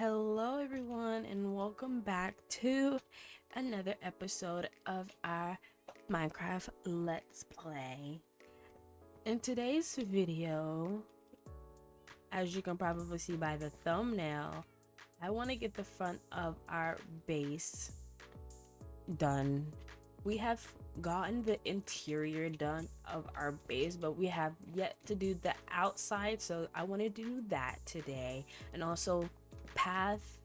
Hello, everyone, and welcome back to another episode of our Minecraft Let's Play. In today's video, as you can probably see by the thumbnail, I want to get the front of our base done. We have gotten the interior done of our base, but we have yet to do the outside, so I want to do that today. And also path,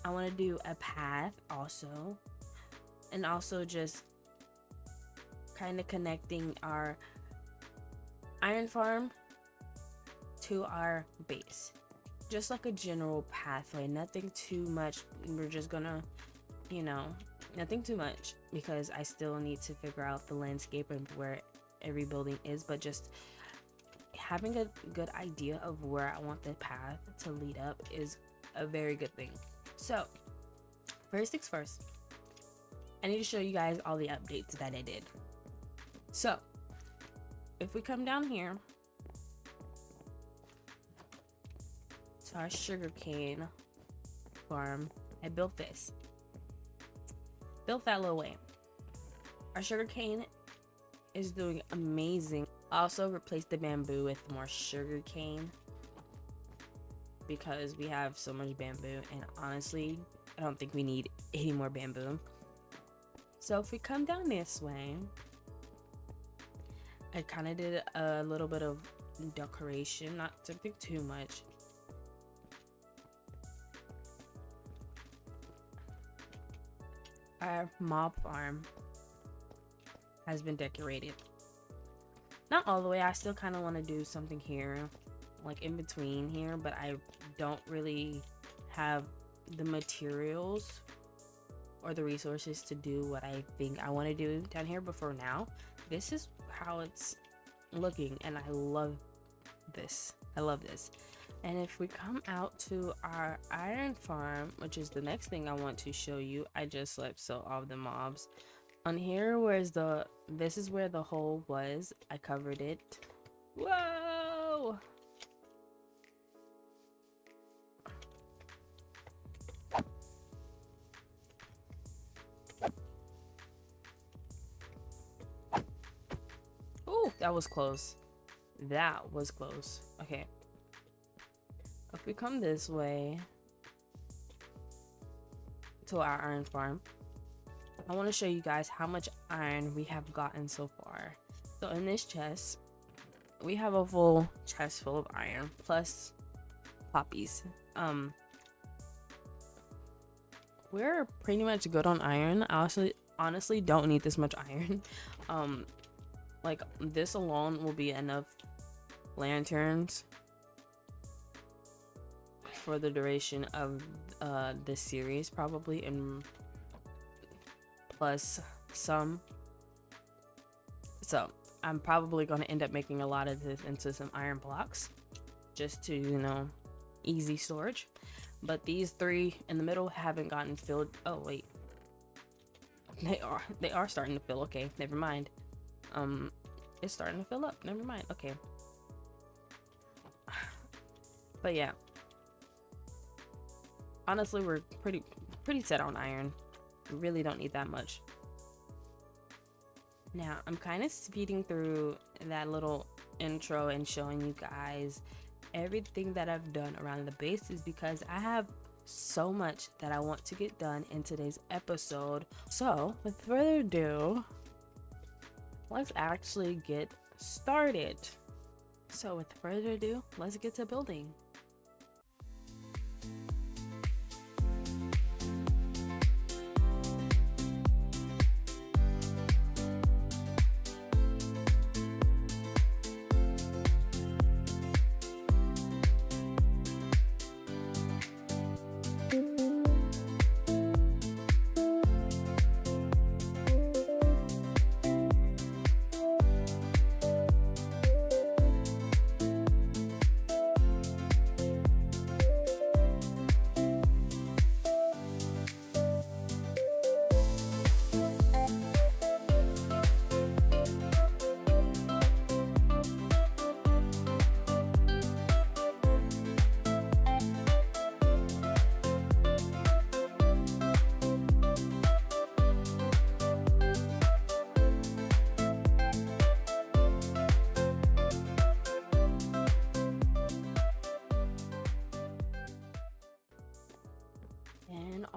I want to do a path also, and also just kind of connecting our iron farm to our base, just like a general pathway, nothing too much. We're just gonna, nothing too much, because I still need to figure out the landscape and where every building is, but just having a good idea of where I want the path to lead up is a very good thing. So first things first, I need to show you guys all the updates that I did. So if we come down here to our sugarcane farm, I built that little way. Our sugarcane is doing amazing. I also replaced the bamboo with more sugarcane because we have so much bamboo, and honestly I don't think we need any more bamboo. So if we come down this way, I kind of did a little bit of decoration, not something too much. Our mob farm has been decorated. Not all the way, I still kind of want to do something here, like in between here, but I don't really have the materials or the resources to do what I think I want to do down here. But for now, this is how it's looking, and I love this. And if we come out to our iron farm, which is the next thing I want to show you, I just left so all the mobs on here. This is where the hole was. I covered it. Whoa! Oh, that was close. Okay. If we come this way to our iron farm, I want to show you guys how much iron we have gotten so far. So in this chest, we have a full chest full of iron plus poppies. We're pretty much good on iron. I honestly don't need this much iron. Like this alone will be enough lanterns for the duration of this series probably, and plus some. So I'm probably going to end up making a lot of this into some iron blocks just to, easy storage. But these three in the middle haven't gotten filled. Oh wait, they are starting to fill. Okay, never mind. It's starting to fill up. Never mind. Okay. But yeah, honestly, we're pretty set on iron. We really don't need that much. Now I'm kind of speeding through that little intro and showing you guys everything that I've done around the base, is because I have so much that I want to get done in today's episode. So with further ado, let's actually get started. So with further ado, let's get to building.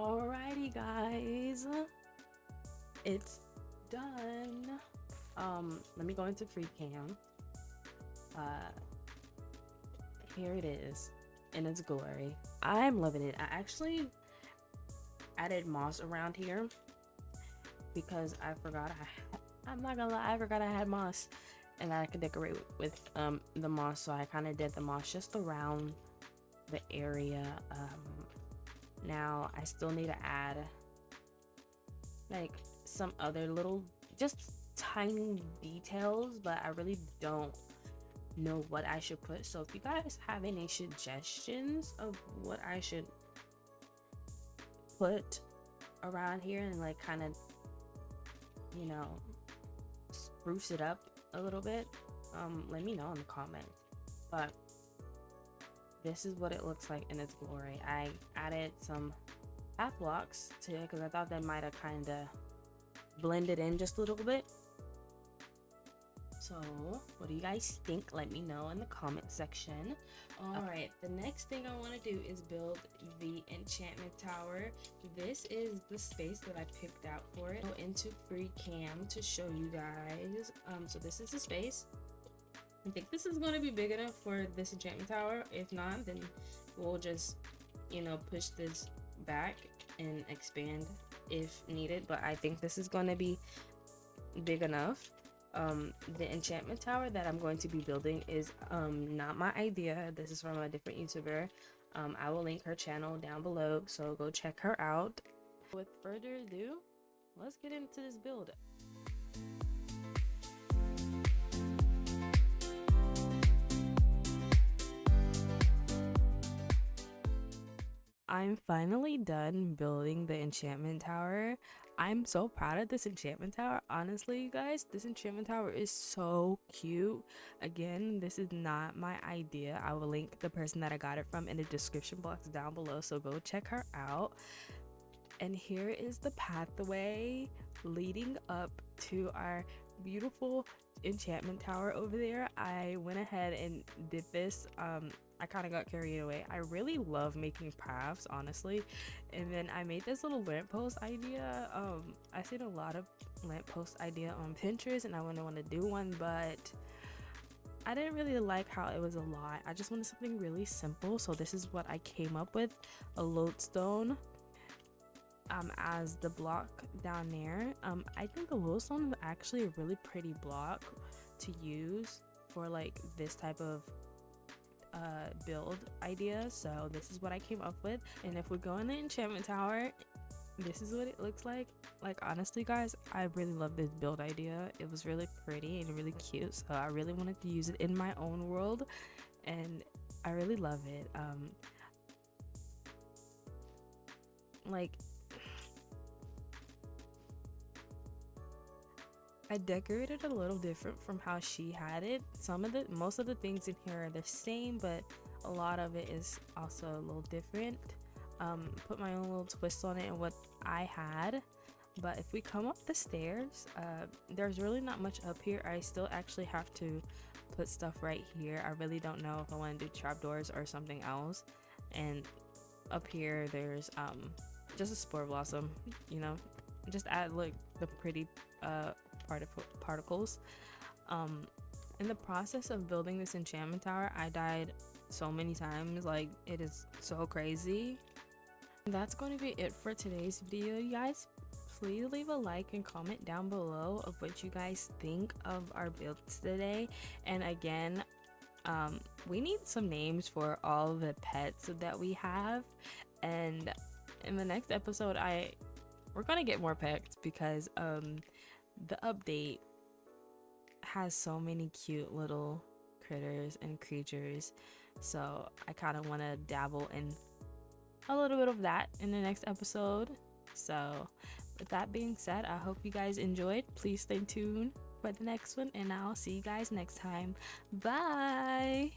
Alrighty guys, it's done. Let me go into free cam. Here it is in its glory. I'm loving it. I actually added moss around here because I forgot I'm not gonna lie, I forgot I had moss and I could decorate with the moss, so I kind of did the moss just around the area. Now I still need to add like some other little just tiny details, but I really don't know what I should put. So if you guys have any suggestions of what I should put around here and like kind of, you know, spruce it up a little bit, let me know in the comments. But this is what it looks like in its glory. I added some path blocks to it because I thought that might have kind of blended in just a little bit. So what do you guys think? Let me know in the comment section. All right, the next thing I want to do is build the enchantment tower. This is the space that I picked out for it. Go into free cam to show you guys. So this is the space. I think this is going to be big enough for this enchantment tower. If not, then we'll just, you know, push this back and expand if needed. But I think this is going to be big enough. The enchantment tower that I'm going to be building is not my idea. This is from a different YouTuber. I will link her channel down below, so go check her out. With further ado, let's get into this build. I'm finally done building the enchantment tower. I'm so proud of this enchantment tower. Honestly, you guys, this enchantment tower is so cute. Again, this is not my idea. I will link the person that I got it from in the description box down below, so go check her out. And here is the pathway leading up to our beautiful enchantment tower over there. I went ahead and did this. I kind of got carried away. I really love making paths, honestly. And then I made this little lamppost idea. I seen a lot of lamppost idea on Pinterest and I want to do one, but I didn't really like how it was a lot. I just wanted something really simple. So this is what I came up with: a lodestone as the block down there. I think the lodestone is actually a really pretty block to use for like this type of build idea. So this is what I came up with, and if we go in the enchantment tower, this is what it looks like. Like, honestly guys, I really love this build idea. It was really pretty and really cute, so I really wanted to use it in my own world and I really love it. Like, I decorated a little different from how she had it. Most of the things in here are the same, but a lot of it is also a little different. Put my own little twist on it and what I had. But if we come up the stairs, there's really not much up here. I still actually have to put stuff right here. I really don't know if I want to do trapdoors or something else. And up here there's just a spore blossom, you know, just add like the pretty particles. In the process of building this enchantment tower, I died so many times. Like, it is so crazy. That's going to be it for today's video, you guys. Please leave a like and comment down below of what you guys think of our builds today. And again, we need some names for all the pets that we have, and in the next episode we're gonna get more pets because the update has so many cute little critters and creatures, so I kind of want to dabble in a little bit of that in the next episode. So with that being said, I hope you guys enjoyed. Please stay tuned for the next one, and I'll see you guys next time. Bye.